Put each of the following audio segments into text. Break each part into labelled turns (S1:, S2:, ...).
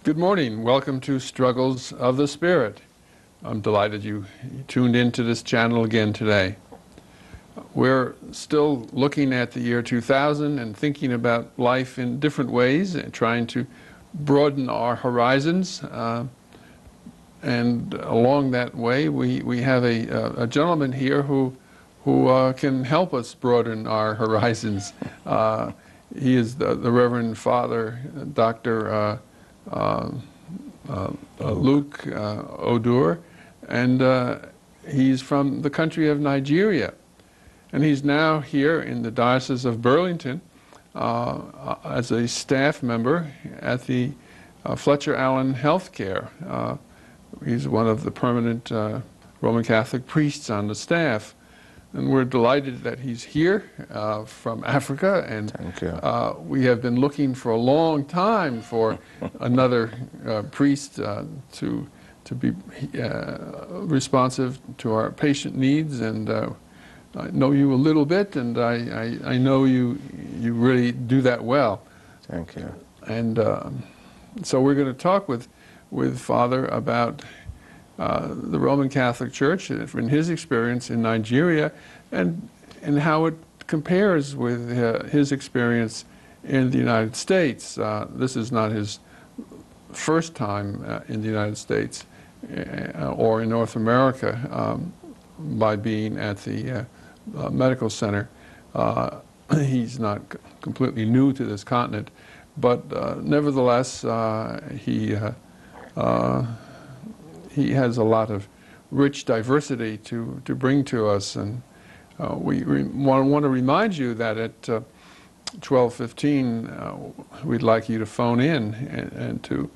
S1: Good morning. Welcome to Struggles of the Spirit. I'm delighted you tuned into this channel again today. We're still looking at the year 2000 and thinking about life in different ways and trying to broaden our horizons. And along that way, we have a gentleman here who can help us broaden our horizons. He is the Reverend Father Dr. Luke Odor, and he's from the country of Nigeria. And he's now here in the Diocese of Burlington as a staff member at the Fletcher Healthcare. He's one of the permanent Roman Catholic priests on the staff. And we're delighted that he's here from Africa, and
S2: Thank you.
S1: We have been looking for a long time for another priest to be responsive to our patient needs. And I know you a little bit, and I know you really do that well.
S2: Thank you.
S1: And so we're going to talk with Father about the Roman Catholic Church in his experience in Nigeria and how it compares with his experience in the United States. This is not his first time in the United States or in North America by being at the medical center. He's not completely new to this continent, but nevertheless he has a lot of rich diversity to bring to us, and we want to remind you that at 12:15 we'd like you to phone in and to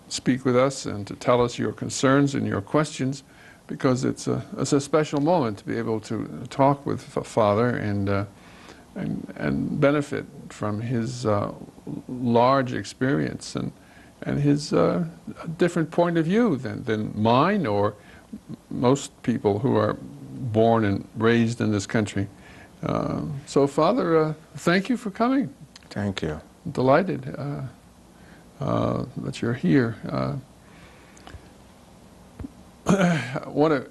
S1: speak with us and to tell us your concerns and your questions, because it's a special moment to be able to talk with Father and benefit from his large experience and his different point of view than mine or most people who are born and raised in this country. So, Father, thank you for coming.
S2: Thank you.
S1: I'm delighted that you're here. I want to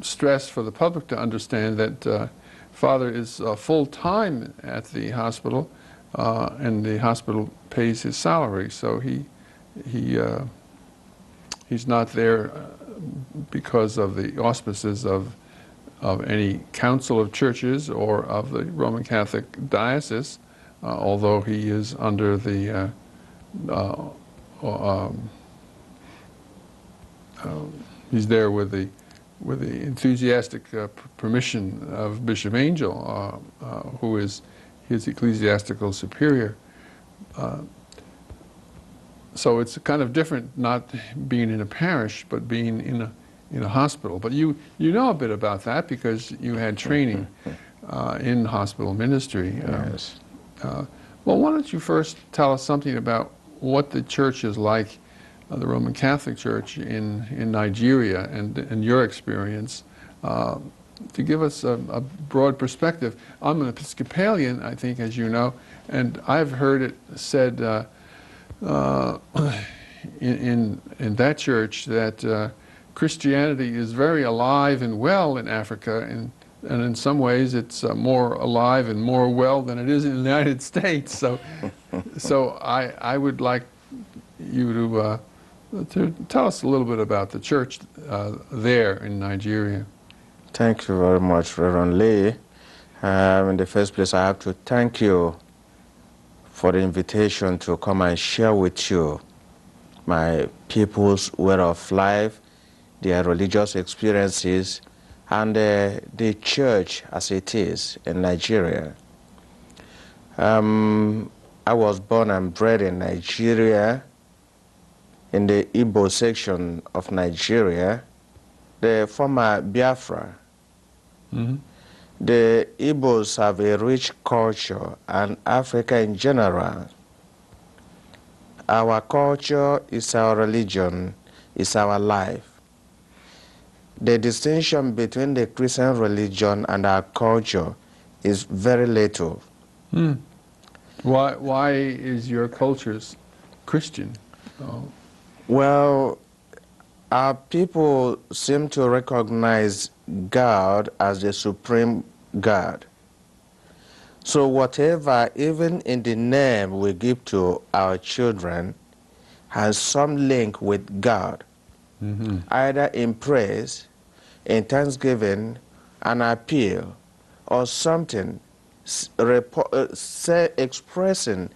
S1: stress for the public to understand that Father is full-time at the hospital, and the hospital pays his salary, so he's not there because of the auspices of any council of churches or of the Roman Catholic diocese, although he is under the he's there with the enthusiastic permission of Bishop Angel, who is his ecclesiastical superior. So it's kind of different not being in a parish, but being in a hospital. But you know a bit about that because you had training in hospital ministry.
S2: Yes.
S1: Well, why don't you first tell us something about what the church is like, the Roman Catholic Church in Nigeria, and your experience, to give us a broad perspective. I'm an Episcopalian, I think, as you know, and I've heard it said in that church that Christianity is very alive and well in Africa, and in some ways it's more alive and more well than it is in the United States. So I would like you to tell us a little bit about the church there in Nigeria.
S2: Thank you very much, Reverend Lee. In the first place, I have to thank you for the invitation to come and share with you my people's way of life, their religious experiences, and the church as it is in Nigeria. I was born and bred in Nigeria, in the Igbo section of Nigeria, the former Biafra.
S1: Mm-hmm.
S2: The Igbos have a rich culture, and Africa in general. Our culture is our religion, is our life. The distinction between the Christian religion and our culture is very little.
S1: Why is your culture's Christian. Oh.
S2: Well, our people seem to recognize God as the supreme God. So whatever, even in the name we give to our children, has some link with God, either in praise, in thanksgiving, an appeal, or something expressing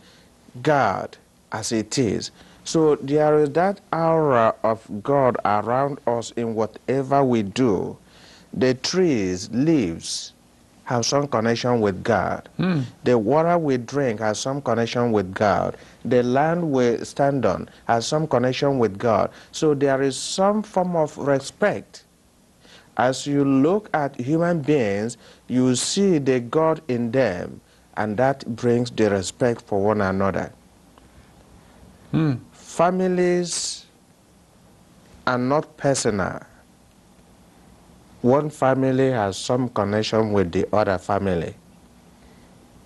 S2: God as it is. So there is that aura of God around us in whatever we do. The trees, leaves, have some connection with God. The water we drink has some connection with God. The land we stand on has some connection with God. So there is some form of respect. As you look at human beings, you see the God in them, and that brings the respect for one another. Families are not personal. One family has some connection with the other family.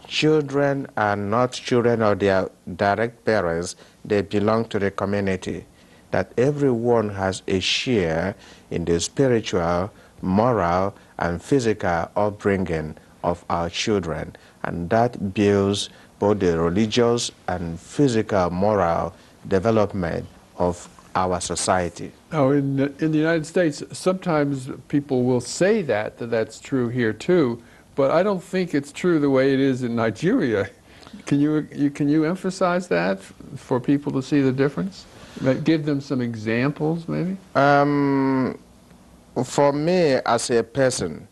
S2: Children are not children of their direct parents, they belong to the community. That everyone has a share in the spiritual, moral, and physical upbringing of our children. And that builds both the religious and physical, moral development of our society.
S1: Now, in the United States, sometimes people will say that's true here too, but I don't think it's true the way it is in Nigeria. Can you emphasize that for people to see the difference? Give them some examples, maybe?
S2: For me, as a person,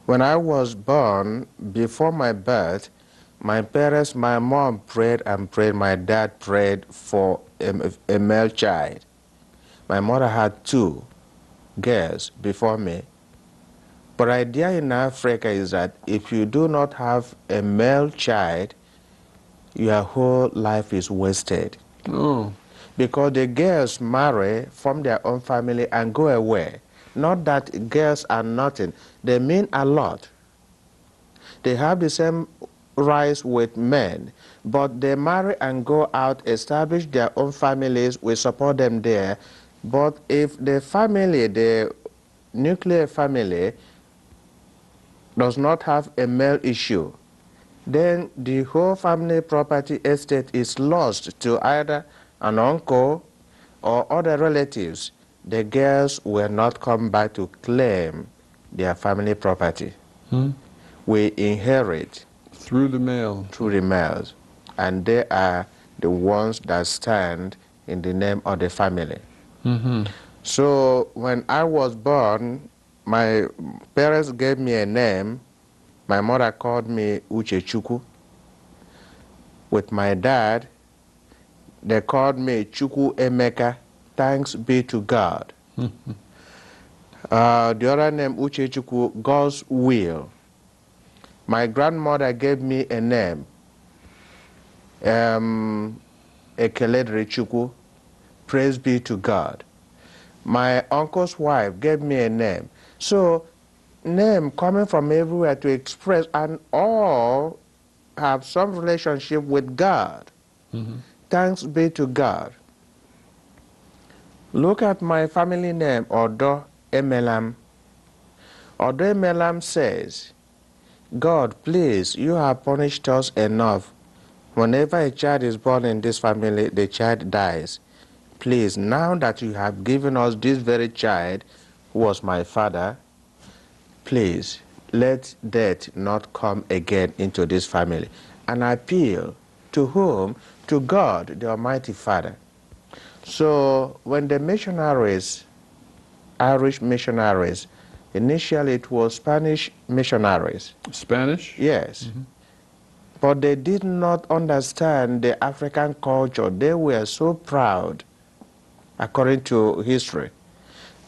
S2: when I was born, before my birth, my parents, my mom prayed and prayed, my dad prayed for a male child. My mother had 2 girls before me. But the idea in Africa is that if you do not have a male child, your whole life is wasted.
S1: Oh.
S2: Because the girls marry, form their own family, and go away. Not that girls are nothing. They mean a lot. They have the same rights with men, but they marry and go out, establish their own families, we support them there. But if the family, the nuclear family, does not have a male issue, then the whole family property estate is lost to either an uncle or other relatives. The girls will not come back to claim their family property. We inherit
S1: Through the male.
S2: through the males, and they are the ones that stand in the name of the family. So when I was born, my parents gave me a name. My mother called me Uchechukwu. With my dad, they called me Chukwu Emeka, thanks be to God. The other name, Uchechukwu, God's will. My grandmother gave me a name, Ekeledre Chukwu, praise be to God. My uncle's wife gave me a name. So, name coming from everywhere to express, and all have some relationship with God. Thanks be to God. Look at my family name, Odor Emelam. Odor Emelam says, God, please, you have punished us enough. Whenever a child is born in this family, the child dies. Please, now that you have given us this very child, who was my father, please, let death not come again into this family. An appeal to whom? To God, the Almighty Father. So when the missionaries, Irish missionaries, initially it was Spanish missionaries.
S1: Spanish?
S2: Yes. But they did not understand the African culture. They were so proud, according to history,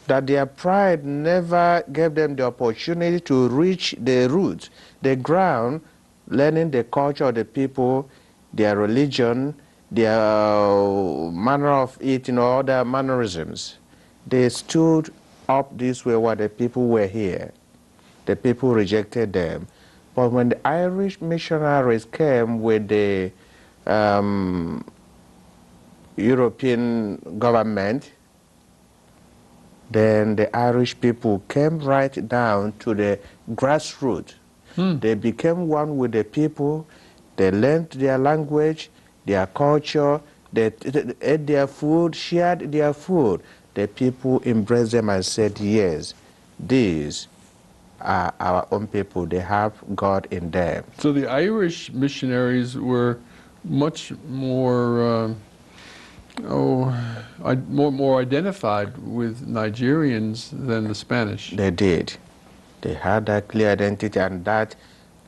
S2: that their pride never gave them the opportunity to reach the roots, the ground, learning the culture of the people, their religion, their manner of eating, or other mannerisms. They stood up this way while the people were here. The people rejected them. But when the Irish missionaries came with the European government, then the Irish people came right down to the grassroots. They became one with the people. They learned their language, their culture. They ate their food, shared their food. The people embraced them and said, yes, these are our own people. They have God in them.
S1: So the Irish missionaries were much more, more identified with Nigerians than the Spanish.
S2: They did. They had that clear identity, and that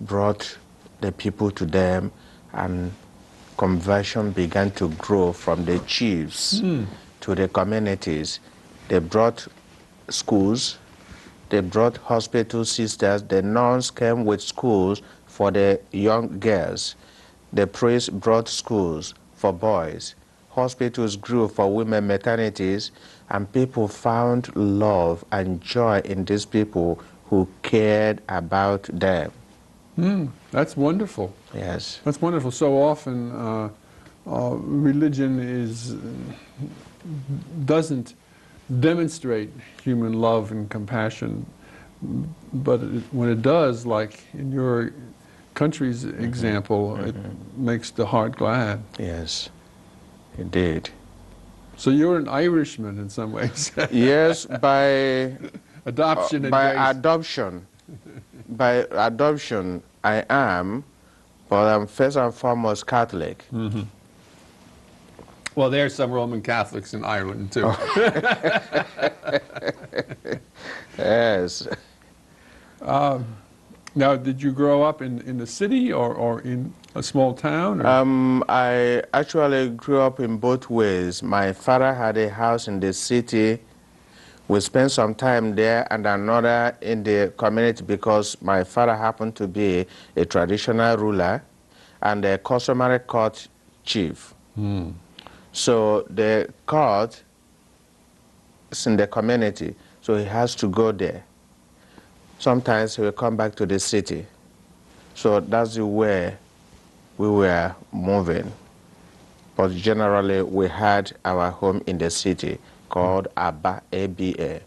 S2: brought the people to them, and conversion began to grow from the chiefs to the communities. They brought schools, they brought hospital sisters, the nuns came with schools for the young girls. The priests brought schools for boys. Hospitals grew for women maternities, and people found love and joy in these people who cared about them.
S1: That's wonderful.
S2: Yes.
S1: That's wonderful. So often religion doesn't demonstrate human love and compassion, but when it does, like in your country's example, it makes the heart glad.
S2: Yes, indeed.
S1: So you're an Irishman in some ways.
S2: Yes, by
S1: Adoption and
S2: by
S1: grace.
S2: adoption. By adoption, I am, but I'm first and foremost Catholic.
S1: Well, there's some Roman Catholics in Ireland too.
S2: Yes.
S1: Now, did you grow up in the city or in a small town? Or?
S2: I actually grew up in both ways. My father had a house in the city. We spent some time there and another in the community because my father happened to be a traditional ruler and a customary court chief. So the court is in the community, so he has to go there. Sometimes he will come back to the city. So that's the way we were moving. But generally, we had our home in the city called Aba, A-B-A.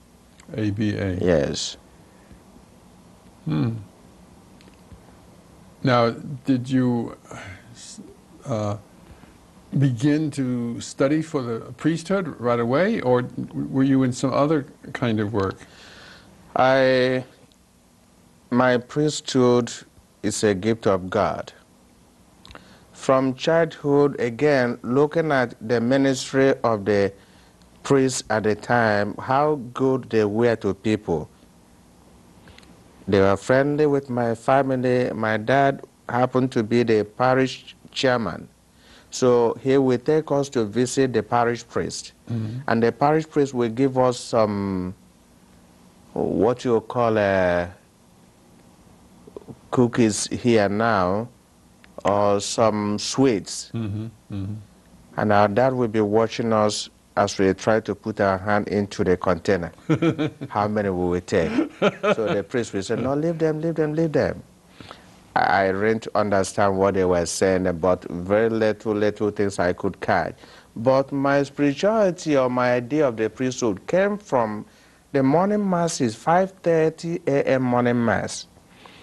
S1: ABA.
S2: Yes.
S1: Now, did you begin to study for the priesthood right away, or were you in some other kind of work?
S2: My priesthood is a gift of God. From childhood, again, looking at the ministry of the priests at the time, how good they were to people. They were friendly with my family. My dad happened to be the parish chairman. So he will take us to visit the parish priest. And the parish priest will give us some, what you call cookies here now, or some sweets. And our dad will be watching us as we try to put our hand into the container. How many will we take? So the priest will say, no, leave them, leave them, leave them. I didn't understand what they were saying, but very little things I could catch. But my spirituality or my idea of the priesthood came from the morning masses, 5:30 a.m. morning mass.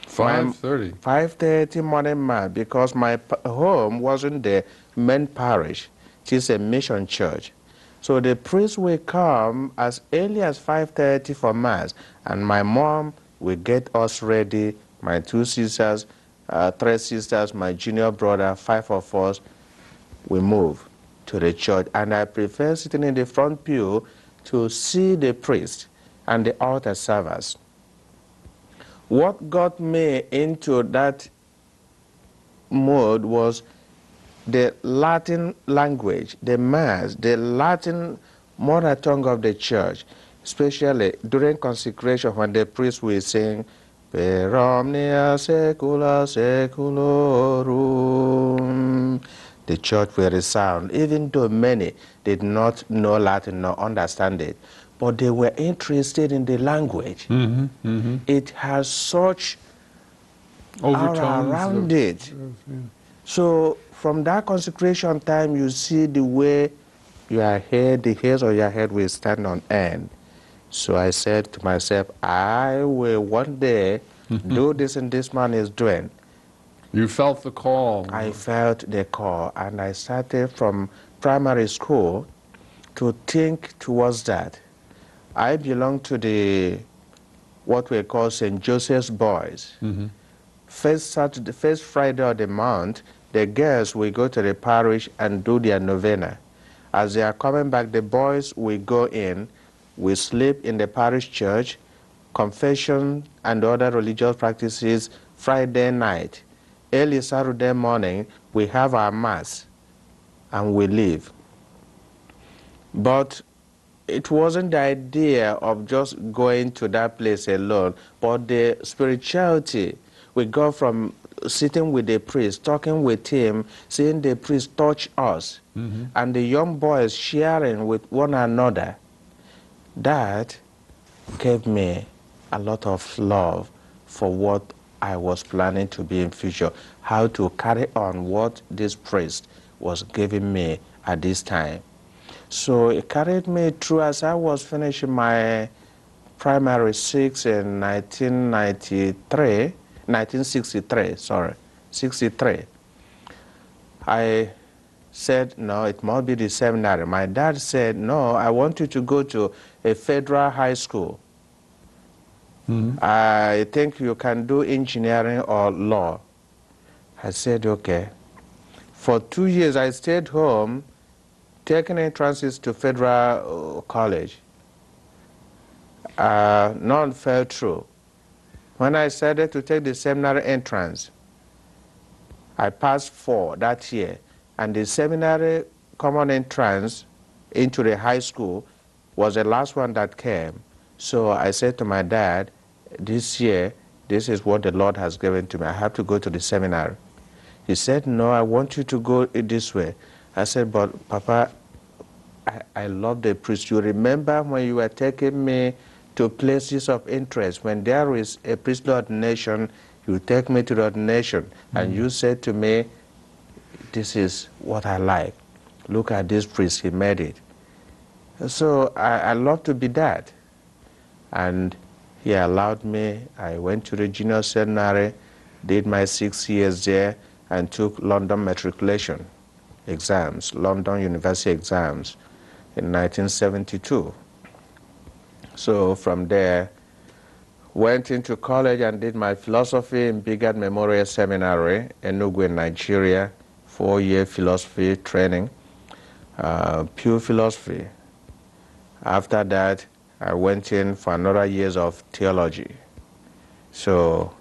S1: 5:30?
S2: 5:30 morning mass, because my home wasn't the main parish. It's a mission church. So the priest will come as early as 5:30 for mass, and my mom will get us ready, my two sisters, 3 sisters, my junior brother, 5 of us, we move to the church. And I prefer sitting in the front pew to see the priest and the altar servers. What got me into that mode was the Latin language, the Mass, the Latin mother tongue of the church, especially during consecration when the priest will sing, Per omnia saecula saeculorum. The church will resound, even though many did not know Latin nor understand it, but they were interested in the language. It has such aura around it. So from that consecration time, you see the way your head, the hairs of your head will stand on end. So I said to myself, I will one day do this and this man is doing.
S1: You felt the call.
S2: I felt the call, and I started from primary school to think towards that. I belong to the what we call St. Joseph's Boys. First Friday of the month, the girls will go to the parish and do their novena. As they are coming back, the boys will go in, we sleep in the parish church, confession and other religious practices Friday night. Early Saturday morning, we have our mass and we leave. But it wasn't the idea of just going to that place alone, but the spirituality. We go from sitting with the priest, talking with him, seeing the priest touch us, and the young boys sharing with one another. That gave me a lot of love for what I was planning to be in future, how to carry on what this priest was giving me at this time. So it carried me through as I was finishing my primary 6 in 1963. I said, no, it must be the seminary. My dad said, no, I want you to go to a federal high school. I think you can do engineering or law. I said, okay. For 2 years, I stayed home, taking entrances to federal college. None fell through. When I decided to take the seminary entrance, I passed 4 that year, and the seminary common entrance into the high school was the last one that came. So I said to my dad, this year, this is what the Lord has given to me. I have to go to the seminary. He said, no, I want you to go this way. I said, but Papa, I love the priest. You remember when you were taking me to places of interest, when there is a priestly ordination, you take me to the ordination, and you said to me, this is what I like. Look at this priest, he made it. So I love to be that. And he allowed me. I went to the junior seminary, did my 6 years there, and took London matriculation exams, London University exams in 1972. So from there, went into college and did my philosophy in Bigad Memorial Seminary, Enugu, Nigeria, 4-year philosophy training, pure philosophy. After that, I went in for another years of theology. So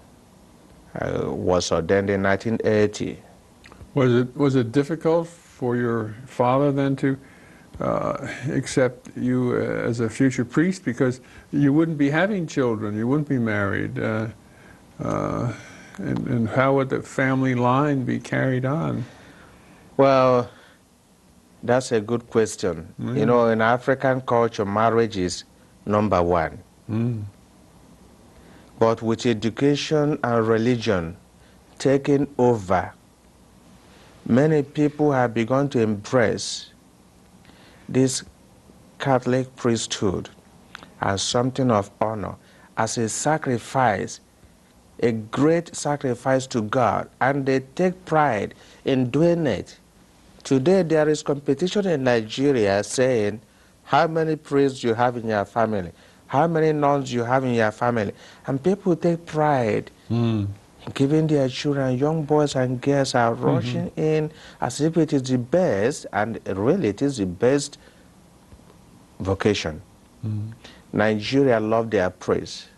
S2: I was ordained in 1980.
S1: Was it difficult for your father then to accept you as a future priest, because you wouldn't be having children, you wouldn't be married, and how would the family line be carried on?
S2: Well, that's a good question. You know, in African culture, marriage is number 1. But with education and religion taking over, many people have begun to embrace this Catholic priesthood as something of honor, as a sacrifice, a great sacrifice to God, and they take pride in doing it. Today there is competition in Nigeria saying how many priests you have in your family, how many nuns you have in your family, and people take pride giving their children, young boys and girls are rushing in as if it is the best, and really it is the best vocation. Nigeria love their priests.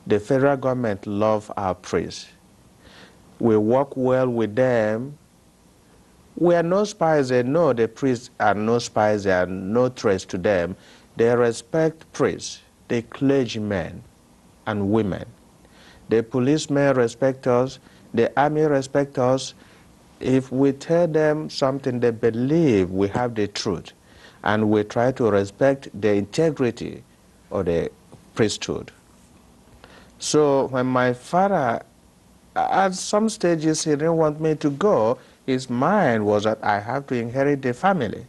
S2: The federal government love our priests. We work well with them. We are no spies. They know the priests are no spies. There are no threats to them. They respect priests, the clergymen and women. The policemen respect us. The army respect us. If we tell them something, they believe we have the truth. And we try to respect the integrity of the priesthood. So when my father, at some stages, he didn't want me to go, his mind was that I have to inherit the family.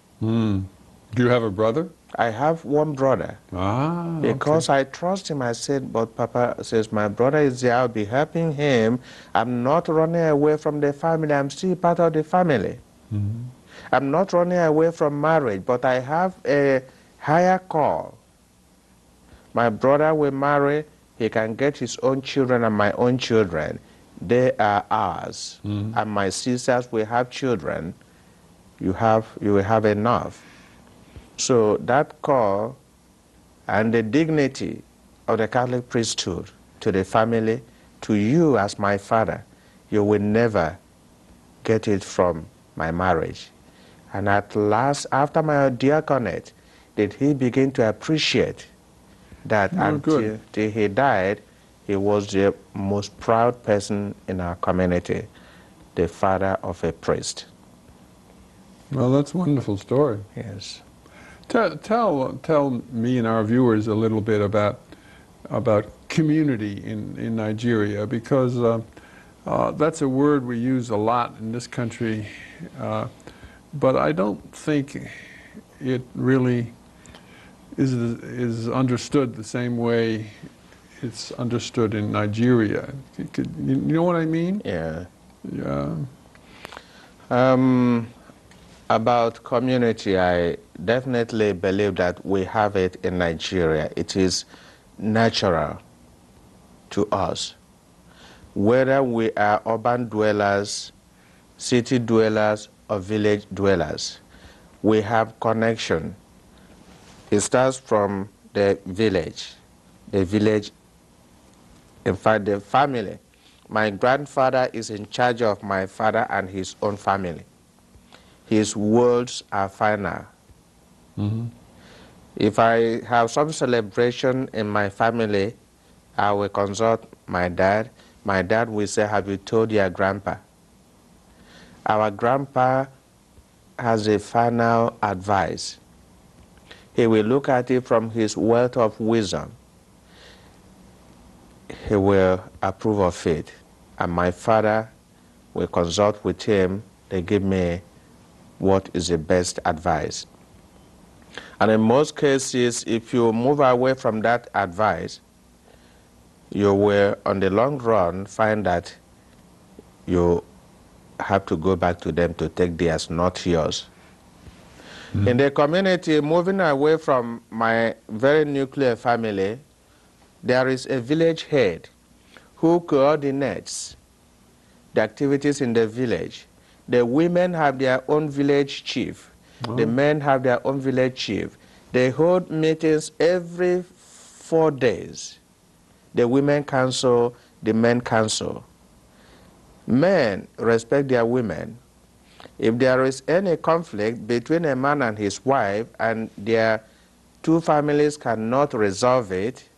S1: Do you have a brother?
S2: I have one brother.
S1: Ah,
S2: Because
S1: okay.
S2: I trust him, I said, but Papa says, my brother is there, I'll be helping him. I'm not running away from the family, I'm still part of the family.
S1: Mhm.
S2: I'm not running away from marriage, but I have a higher call. My brother will marry, he can get his own children and my own children. They are ours.
S1: Mhm.
S2: And my sisters will have children. You will have enough. So that call and the dignity of the Catholic priesthood to the family, to you as my father, you will never get it from my marriage. And at last, after my diaconate, did he begin to appreciate that
S1: Oh, good.
S2: until he died, he was the most proud person in our community, the father of a priest.
S1: Well, that's a wonderful story.
S2: Yes.
S1: Tell me and our viewers a little bit about community in Nigeria, because that's a word we use a lot in this country, but I don't think it really is understood the same way it's understood in Nigeria. You know what I mean?
S2: Yeah.
S1: Yeah.
S2: About community, I definitely believe that we have it in Nigeria. It is natural to us. Whether we are urban dwellers, city dwellers, or village dwellers, we have connection. It starts from the village. The village, in fact, the family. My grandfather is in charge of my father and his own family. His words are final.
S1: Mm-hmm.
S2: If I have some celebration in my family, I will consult my dad. My dad will say, have you told your grandpa? Our grandpa has a final advice. He will look at it from his wealth of wisdom. He will approve of it. And my father will consult with him. They give me what is the best advice. And in most cases, if you move away from that advice, you will, on the long run, find that you have to go back to them to take theirs, not yours.
S1: Mm-hmm.
S2: In the community, moving away from my very nuclear family, there is a village head who coordinates the activities in the village. The women have their own village chief.
S1: Oh.
S2: The men have their own village chief. They hold meetings every 4 days. The women council, the men council. Men respect their women. If there is any conflict between a man and his wife and their two families cannot resolve it,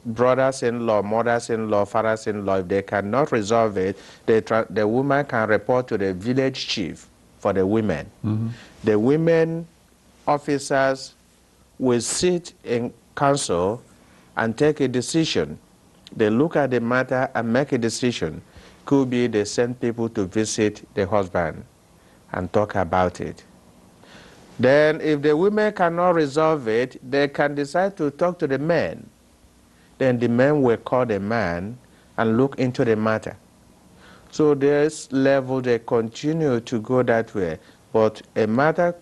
S2: brothers-in-law, mothers-in-law, fathers-in-law, if they cannot resolve it, the woman can report to the village chief for the women.
S1: Mm-hmm.
S2: The women officers will sit in council and take a decision. They look at the matter and make a decision. Could be they send people to visit the husband and talk about it. Then if the women cannot resolve it, they can decide to talk to the men. Then the men will call the man and look into the matter. So this level, they continue to go that way. But a matter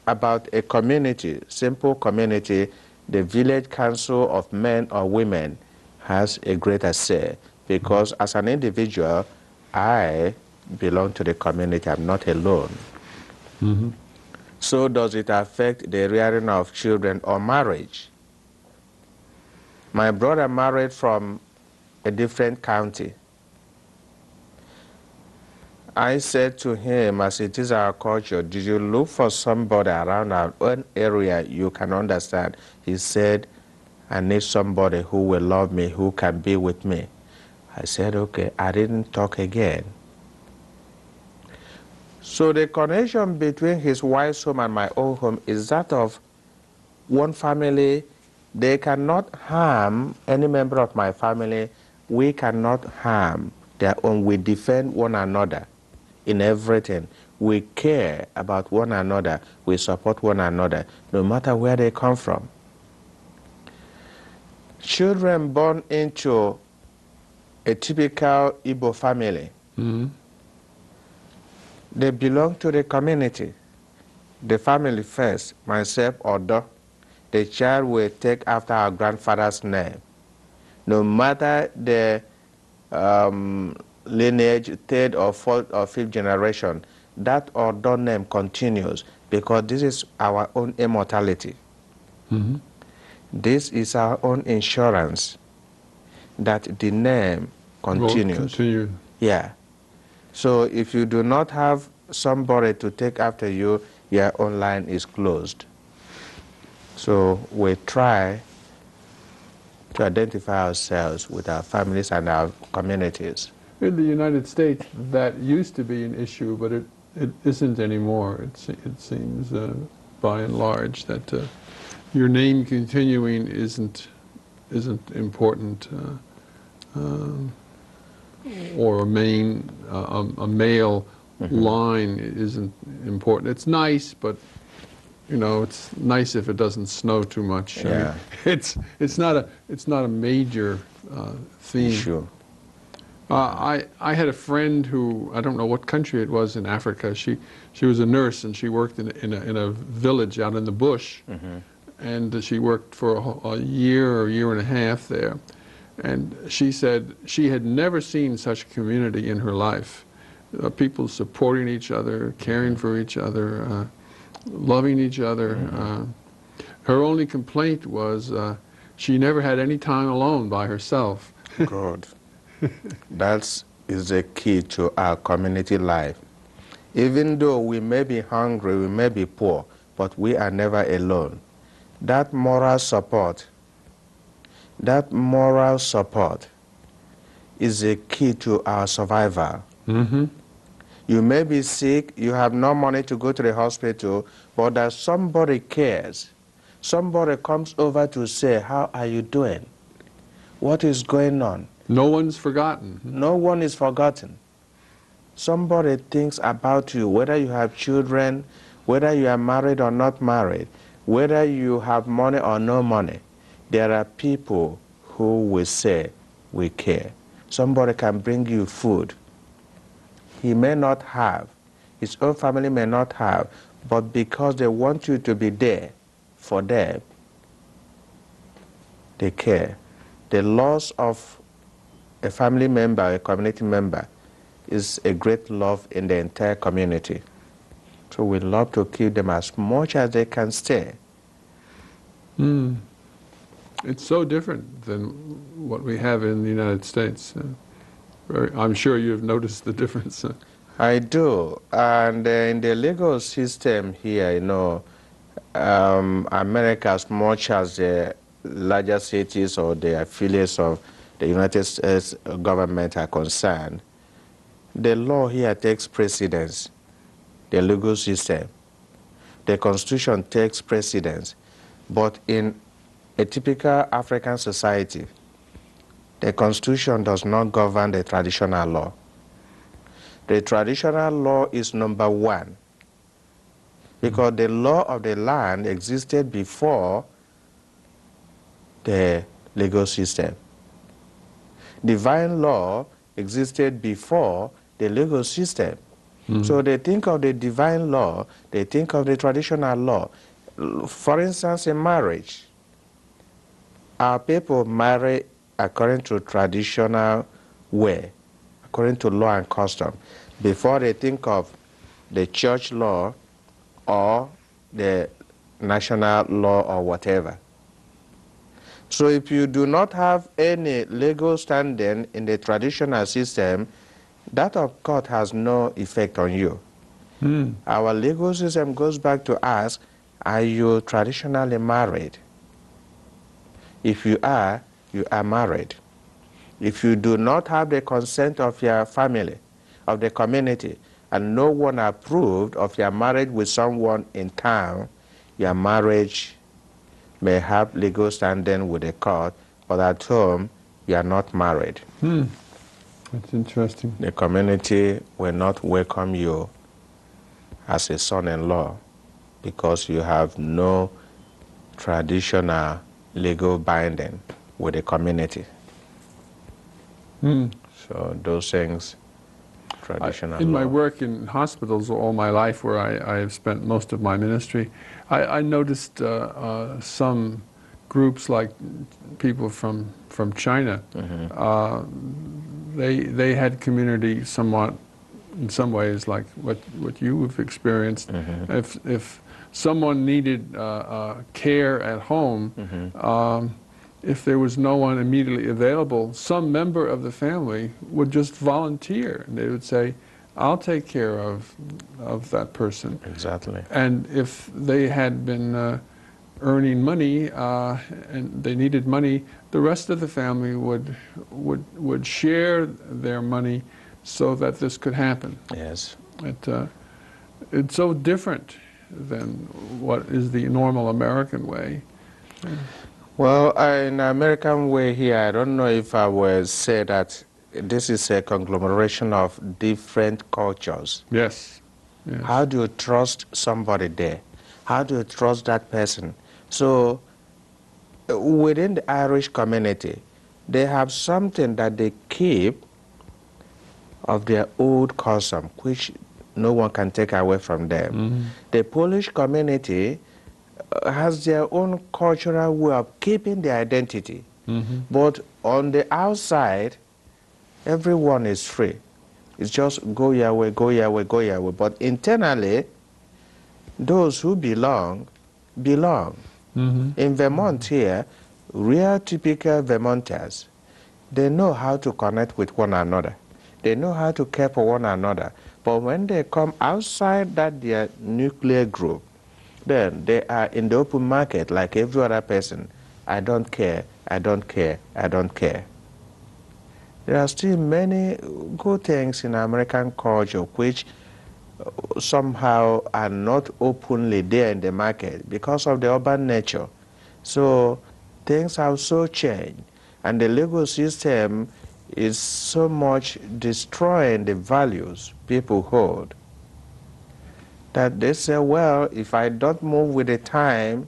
S2: about a community, simple community, the village council of men or women has a greater say, because as an individual, I belong to the community. I'm not alone.
S1: Mm-hmm.
S2: So does it affect the rearing of children or marriage? My brother married from a different county. I said to him, as it is our culture, did you look for somebody around our own area you can understand? He said, I need somebody who will love me, who can be with me. I said, okay. I didn't talk again. So the connection between his wife's home and my own home is that of one family. They cannot harm any member of my family. We cannot harm their own. We defend one another in everything. we care about one another, we support one another, no matter where they come from. Children born into a typical Igbo family, they belong to the community. The family first, myself, Odor, the child will take after our grandfather's name. No matter the lineage, third or fourth or fifth generation, that Odor name continues because this is our own immortality. This is our own insurance that the name continues. Yeah. So if you do not have somebody to take after you, your own line is closed. So we try to identify ourselves with our families and our communities.
S1: In the United States, that used to be an issue, but it isn't anymore. It seems, by and large, that your name continuing isn't important, or a male line isn't important. It's nice, but you know, it's nice if it doesn't snow too much.
S2: Yeah.
S1: I mean, it's not a major theme.
S2: Sure.
S1: I had a friend who, I don't know what country it was in Africa. She was a nurse and she worked in a village out in the bush, and she worked for a year or year and a half there. And she said she had never seen such community in her life. People supporting each other, caring for each other, loving each other. Her only complaint was she never had any time alone by herself.
S2: Good. That is the key to our community life. Even though we may be hungry, we may be poor, but we are never alone. That moral support is the key to our survival. You may be sick, you have no money to go to the hospital, but that somebody cares. Somebody comes over to say, how are you doing? What is going on?
S1: No one's forgotten.
S2: No one is forgotten. Somebody thinks about you, whether you have children, whether you are married or not married, whether you have money or no money. There are people who will say, we care. Somebody can bring you food. He may not have, his own family may not have, but because they want you to be there for them, they care. The loss of a family member, a community member, is a great loss in the entire community. So we love to keep them as much as they can stay.
S1: It's so different than what we have in the United States. I'm sure you've noticed the difference.
S2: I do. And in the legal system here, you know, America, as much as the larger cities or the affiliates of the United States government are concerned, the law here takes precedence, the legal system. The Constitution takes precedence. But in a typical African society, the Constitution does not govern the traditional law. The traditional law is number one, because the law of the land existed before the legal system. Divine law existed before the legal system. So they think of the divine law, they think of the traditional law. For instance, in marriage, our people marry according to traditional way, according to law and custom, before they think of the church law or the national law or whatever. So if you do not have any legal standing in the traditional system, that of course has no effect on you. Our legal system goes back to ask, are you traditionally married? If you are married. If you do not have the consent of your family, of the community, and no one approved of your marriage with someone in town, your marriage may have legal standing with the court, but at home, you are not married.
S1: That's interesting.
S2: The community will not welcome you as a son-in-law because you have no traditional legal binding with the community. So those things, traditional
S1: In
S2: law.
S1: my work in hospitals all my life, where I have spent most of my ministry, I noticed some groups like people from China. They had community somewhat, in some ways, like what you have experienced. If someone needed care at home, if there was no one immediately available, some member of the family would just volunteer. And they would say, I'll take care of that person.
S2: Exactly.
S1: And if they had been earning money and they needed money, the rest of the family would share their money so that this could happen.
S2: Yes.
S1: It's so different than what is the normal American way.
S2: Well, in the American way here, I don't know if I would say that this is a conglomeration of different cultures.
S1: Yes. Yes.
S2: How do you trust somebody there? How do you trust that person? So within the Irish community, they have something that they keep of their old custom, which no one can take away from them. The Polish community has their own cultural way of keeping their identity. But on the outside, everyone is free. It's just go your way, go your way, go your way. But internally, those who belong, belong. In Vermont here, real typical Vermonters, they know how to connect with one another. They know how to care for one another. But when they come outside that their nuclear group, then they are in the open market like every other person. I don't care, I don't care, I don't care. There are still many good things in American culture which somehow are not openly there in the market because of the urban nature. So things have so changed, and the legal system is so much destroying the values people hold that they say, well, if I don't move with the time,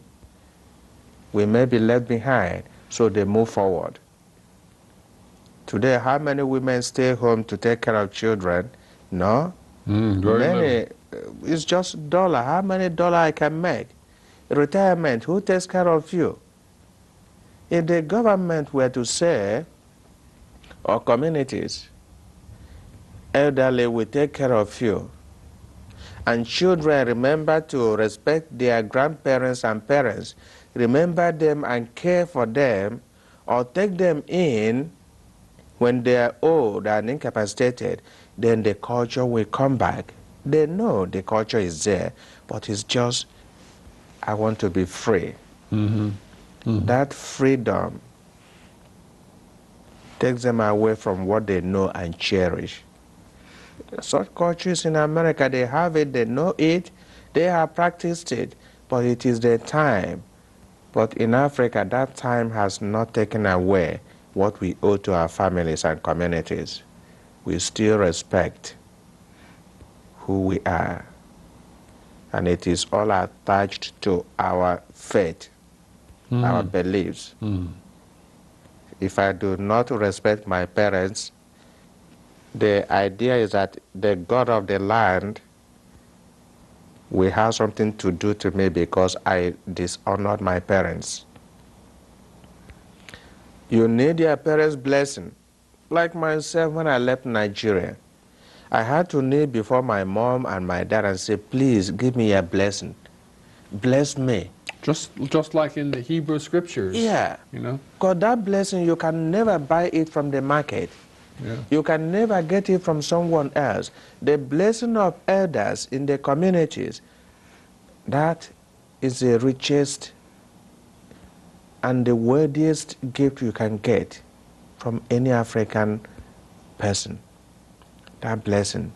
S2: we may be left behind. So they move forward. Today, how many women stay home to take care of children? No. Many. It's just dollar. How many dollar I can make? Retirement, who takes care of you? If the government were to say, or communities, elderly will take care of you, and children remember to respect their grandparents and parents, remember them and care for them, or take them in when they are old and incapacitated, then the culture will come back. They know the culture is there, but it's just, I want to be free. That freedom takes them away from what they know and cherish. Such cultures in America, they have it, they know it, they have practiced it, but it is their time. But in Africa, that time has not taken away what we owe to our families and communities. We still respect who we are, and it is all attached to our faith, our beliefs. If I do not respect my parents, the idea is that the God of the land will have something to do to me because I dishonored my parents. You need your parents' blessing. Like myself, when I left Nigeria, I had to kneel before my mom and my dad and say, please give me a blessing. Bless me.
S1: Just like in the Hebrew scriptures.
S2: Yeah.
S1: You know?
S2: Because that blessing, you can never buy it from the market.
S1: Yeah.
S2: You can never get it from someone else. The blessing of elders in the communities, that is the richest and the worthiest gift you can get from any African person. That blessing,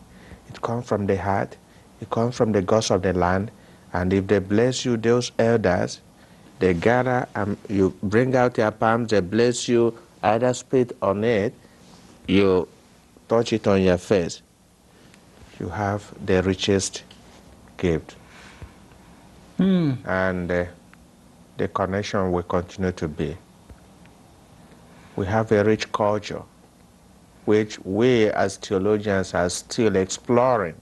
S2: it comes from the heart, it comes from the gods of the land, and if they bless you, those elders, they gather and you bring out your palms, they bless you, either spit on it, you touch it on your face. You have the richest gift. And the connection will continue to be. We have a rich culture, which we as theologians are still exploring.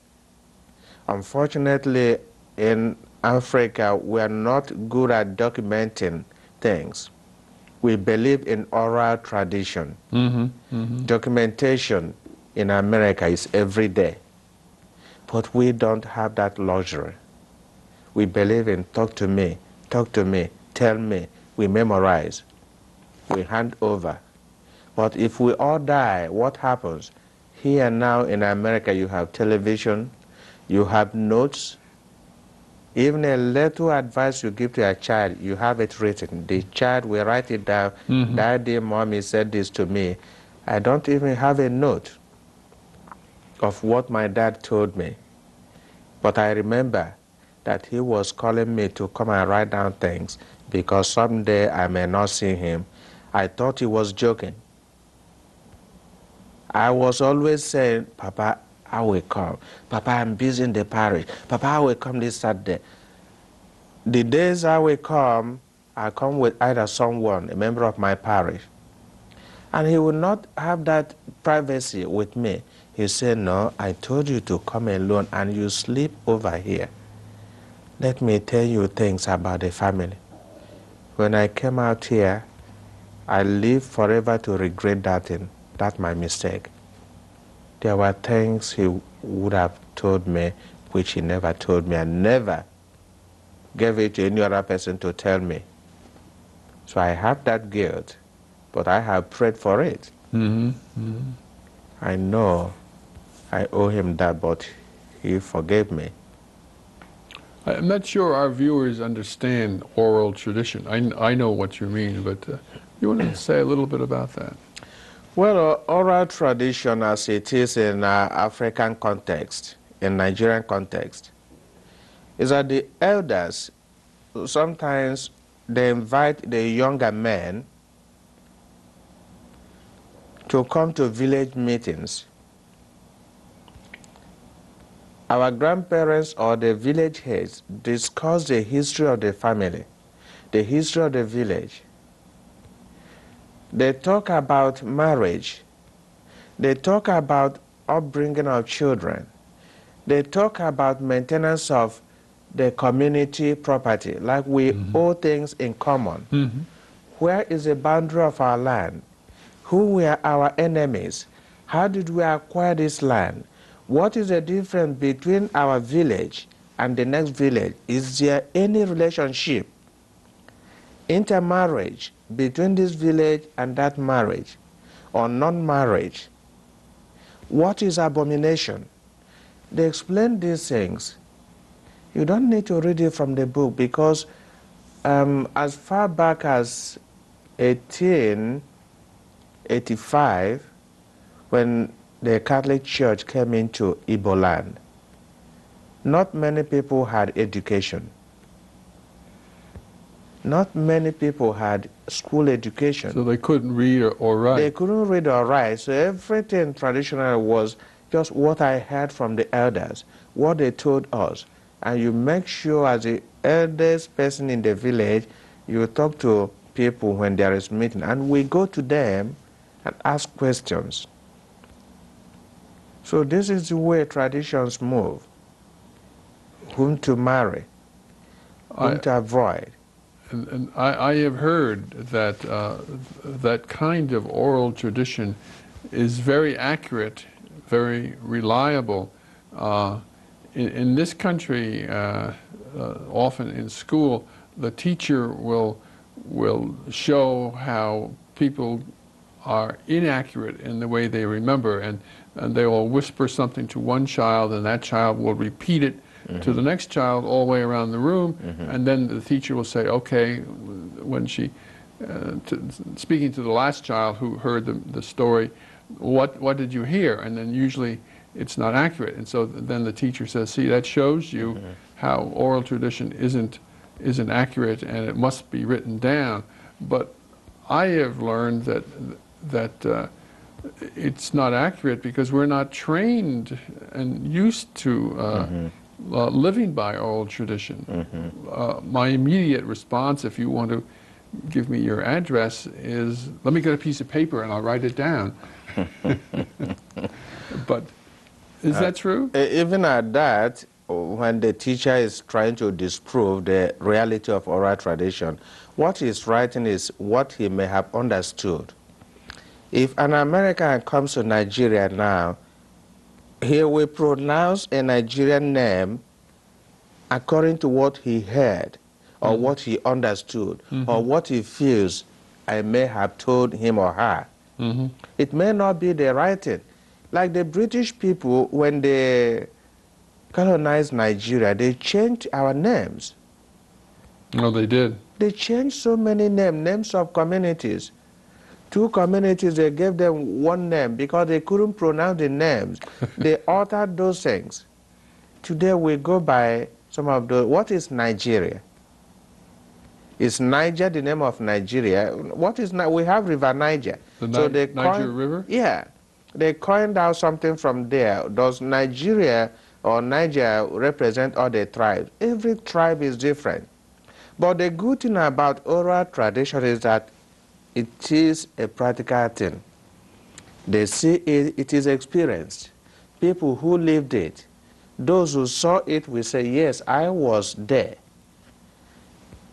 S2: Unfortunately, in Africa, we are not good at documenting things. We believe in oral tradition. Documentation in America is every day. But we don't have that luxury. We believe in talk to me, tell me. We memorize, we hand over. But if we all die, what happens? Here now in America, you have television, you have notes. Even a little advice you give to a child, you have it written. The child will write it down. Daddy, mommy said this to me. I don't even have a note of what my dad told me. But I remember that he was calling me to come and write down things because someday I may not see him. I thought he was joking. I was always saying, Papa, I will come. Papa, I'm busy in the parish. Papa, I will come this Saturday. The days I come with either someone, a member of my parish, and he will not have that privacy with me. He said, no, I told you to come alone and you sleep over here. Let me tell you things about the family. When I came out here, I live forever to regret that thing. That's my mistake. There were things he would have told me which he never told me and never gave it to any other person to tell me. So I have that guilt, but I have prayed for it. I know I owe him that, but he forgave me.
S1: I'm not sure our viewers understand oral tradition. I know what you mean, but you want to say a little bit about that?
S2: Well, oral tradition as it is in African context, in Nigerian context, is that the elders, sometimes they invite the younger men to come to village meetings. Our grandparents or the village heads discuss the history of the family, the history of the village. They talk about marriage. They talk about upbringing of children. They talk about maintenance of the community property, like we owe things in common. Where is the boundary of our land? Who were our enemies? How did we acquire this land? What is the difference between our village and the next village? Is there any relationship, intermarriage, between this village and that marriage, or non-marriage? What is abomination? They explain these things. You don't need to read it from the book because as far back as 1885, when the Catholic Church came into Igbo land, not many people had education. Not many people had school education.
S1: So they couldn't read or write.
S2: They couldn't read or write, so everything traditional was just what I heard from the elders, what they told us. And you make sure as the eldest person in the village, you talk to people when there is meeting, and we go to them and ask questions. So this is the way traditions move. Whom to marry, whom to avoid.
S1: And I have heard that that kind of oral tradition is very accurate, very reliable. In this country, often in school, the teacher will show how people are inaccurate in the way they remember, and they will whisper something to one child, and that child will repeat it to the next child all the way around the room, and then the teacher will say, okay, when she, speaking to the last child who heard the story, what did you hear? And then usually it's not accurate, and so then the teacher says, see, that shows you how oral tradition isn't accurate, and it must be written down. But I have learned that it's not accurate because we're not trained and used to living by oral tradition. My immediate response, if you want to give me your address, is let me get a piece of paper and I'll write it down. But is that true?
S2: Even at that, when the teacher is trying to disprove the reality of oral tradition, what he's writing is what he may have understood. If an American comes to Nigeria now, he will pronounce a Nigerian name according to what he heard, or what he understood, or what he feels I may have told him or her. It may not be the right thing. Like the British people, when they colonized Nigeria, they changed our names.
S1: No, they did.
S2: They changed so many names of communities. 2 communities, they gave them one name because they couldn't pronounce the names. They altered those things. Today we go by some of the, what is Nigeria? Is Niger the name of Nigeria? What is, we have River Niger.
S1: The Niger River?
S2: Yeah. They coined out something from there. Does Nigeria or Niger represent all the tribes? Every tribe is different. But the good thing about oral tradition is that it is a practical thing. They see it, it is experienced. People who lived it, those who saw it will say, yes, I was there.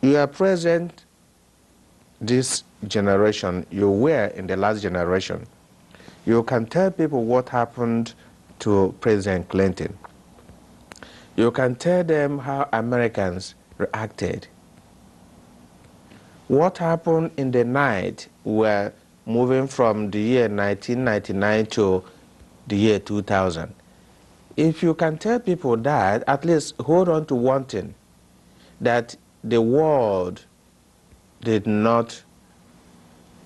S2: You are present this generation, you were in the last generation. You can tell people what happened to President Clinton. You can tell them how Americans reacted. What happened in the night were moving from the year 1999 to the year 2000. If you can tell people that, at least hold on to one thing, that the world did not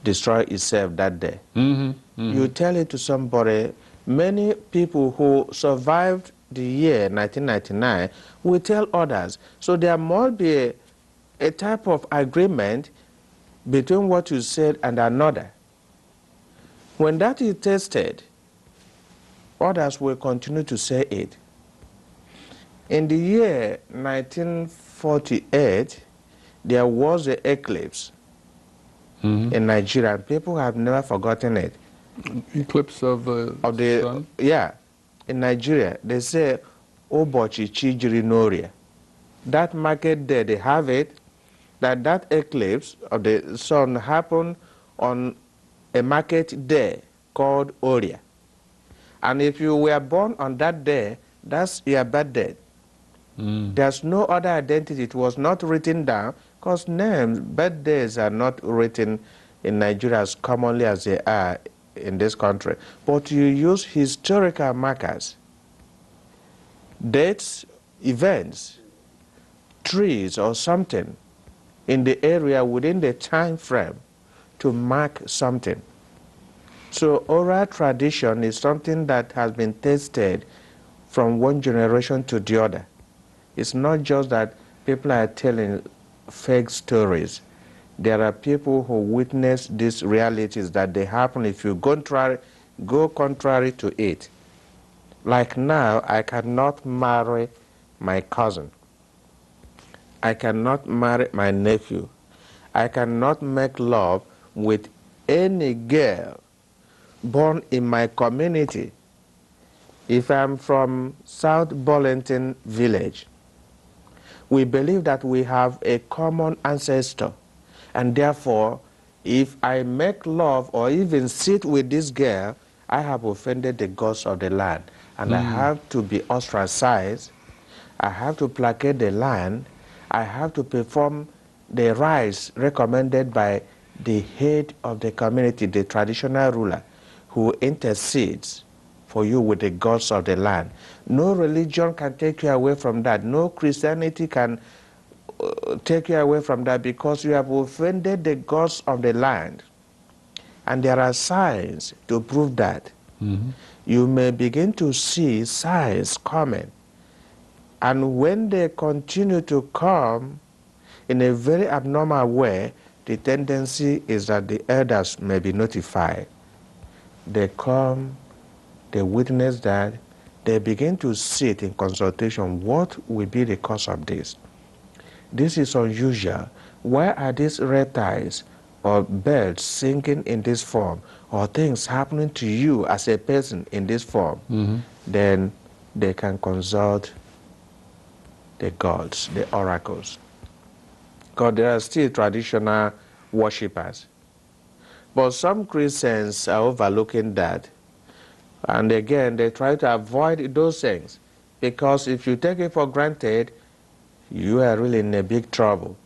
S2: destroy itself that day. You tell it to somebody, many people who survived the year 1999 will tell others. So there must be a type of agreement between what you said and another. When that is tested, others will continue to say it. In the year 1948, there was an eclipse in Nigeria. People have never forgotten it.
S1: Eclipse of the sun?
S2: Yeah. In Nigeria, they say, Obochi Chijiri Noria. That market day, they have it, that eclipse of the sun happened on a market day called Oria. And if you were born on that day, that's your birthday. There's no other identity. It was not written down because names, birthdays are not written in Nigeria as commonly as they are in this country. But you use historical markers, dates, events, trees or something in the area within the time frame to mark something. So oral tradition is something that has been tested from one generation to the other. It's not just that people are telling fake stories. There are people who witness these realities that they happen if you go contrary to it. Like now, I cannot marry my cousin. I cannot marry my nephew. I cannot make love with any girl born in my community. If I'm from South Burlington Village, we believe that we have a common ancestor, and therefore, if I make love or even sit with this girl, I have offended the gods of the land, and I have to be ostracized. I have to placate the land. I have to perform the rites recommended by the head of the community, the traditional ruler, who intercedes for you with the gods of the land. No religion can take you away from that. No Christianity can take you away from that because you have offended the gods of the land. And there are signs to prove that. You may begin to see signs coming. And when they continue to come in a very abnormal way, the tendency is that the elders may be notified. They come, they witness that, they begin to sit in consultation. What will be the cause of this? This is unusual. Why are these reptiles or birds singing in this form, or things happening to you as a person in this form? Then they can consult the gods, the oracles. Because there are still traditional worshippers. But some Christians are overlooking that. And again, they try to avoid those things. Because if you take it for granted, you are really in a big trouble.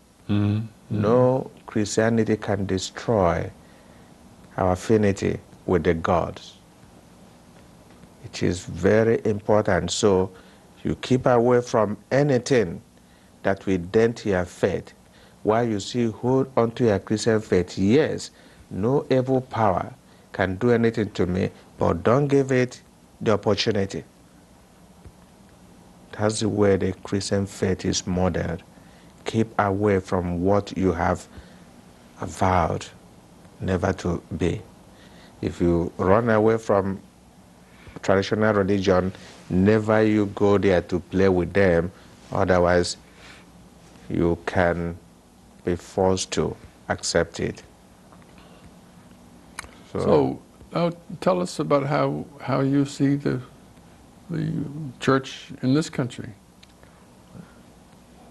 S2: No Christianity can destroy our affinity with the gods. It is very important. So you keep away from anything that will dent your faith. While you still hold onto your Christian faith, yes, no evil power can do anything to me, but don't give it the opportunity. That's the way the Christian faith is modeled. Keep away from what you have vowed never to be. If you run away from traditional religion, never you go there to play with them, otherwise you can be forced to accept it.
S1: So now tell us about how you see the church in this country.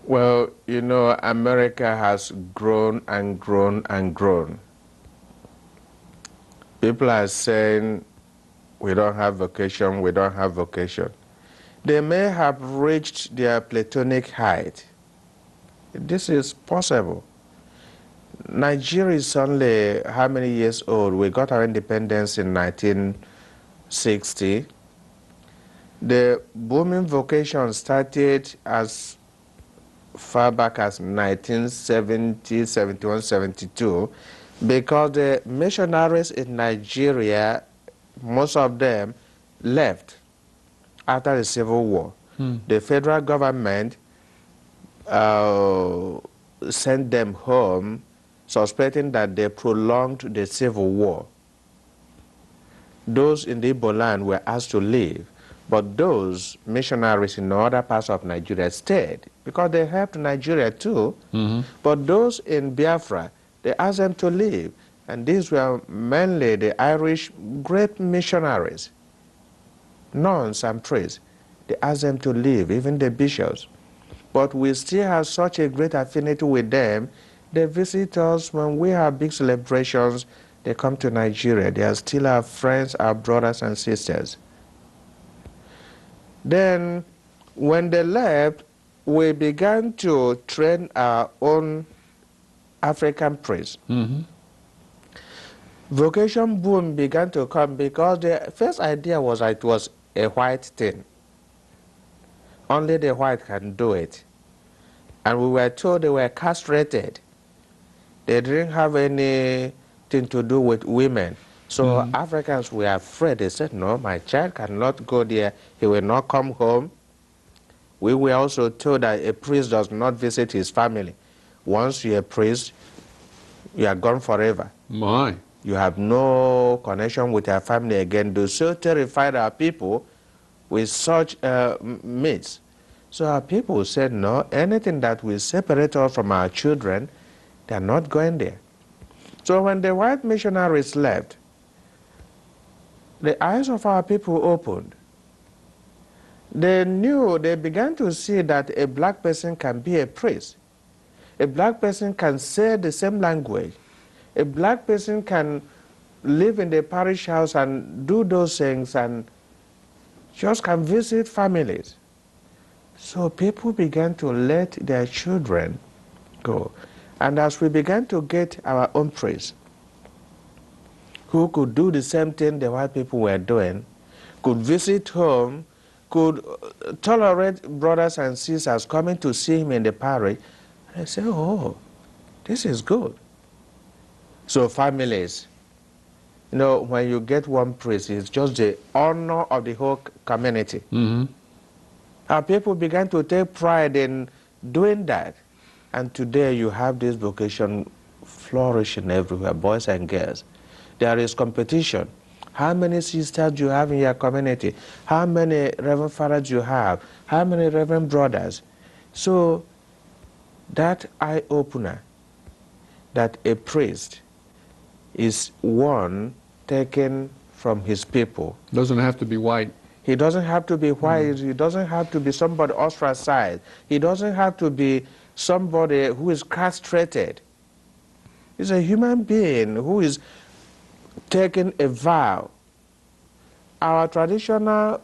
S2: Well, you know, America has grown and grown and grown. People are saying, we don't have vocation, we don't have vocation. They may have reached their platonic height. This is possible. Nigeria is only how many years old? We got our independence in 1960. The booming vocation started as far back as 1970, 71, 72, because the missionaries in Nigeria, most of them left after the Civil War. The federal government sent them home, suspecting that they prolonged the Civil War. Those in the Igbo land were asked to leave, but those missionaries in other parts of Nigeria stayed because they helped Nigeria too. But those in Biafra, they asked them to leave. And these were mainly the Irish great missionaries, nuns and priests. They asked them to leave, even the bishops. But we still have such a great affinity with them. They visit us when we have big celebrations. They come to Nigeria. They are still our friends, our brothers and sisters. Then, when they left, we began to train our own African priests. Vocation boom began to come because the first idea was that it was a white thing. Only the white can do it. And we were told they were castrated. They didn't have anything to do with women. So Africans were afraid. They said, no, my child cannot go there. He will not come home. We were also told that a priest does not visit his family. Once you're a priest, you are gone forever.
S1: My.
S2: You have no connection with your family again. They so terrified our people with such myths. So our people said, no, anything that will separate us from our children, they are not going there. So when the white missionaries left, the eyes of our people opened. They began to see that a black person can be a priest. A black person can say the same language. A black person can live in the parish house and do those things and just can visit families. So people began to let their children go. And as we began to get our own priests, who could do the same thing the white people were doing, could visit home, could tolerate brothers and sisters coming to see him in the parish, and I said, oh, this is good. So families, you know, when you get one priest, it's just the honor of the whole community. Our people began to take pride in doing that. And today you have this vocation flourishing everywhere, boys and girls. There is competition. how many sisters do you have in your community, how many Reverend Fathers you have, how many Reverend Brothers. So that eye-opener, that a priest is one taken from his people.
S1: Doesn't have to be white.
S2: He doesn't have to be white. He doesn't have to be somebody ostracized. He doesn't have to be somebody who is castrated. He's a human being who is taking a vow. Our traditional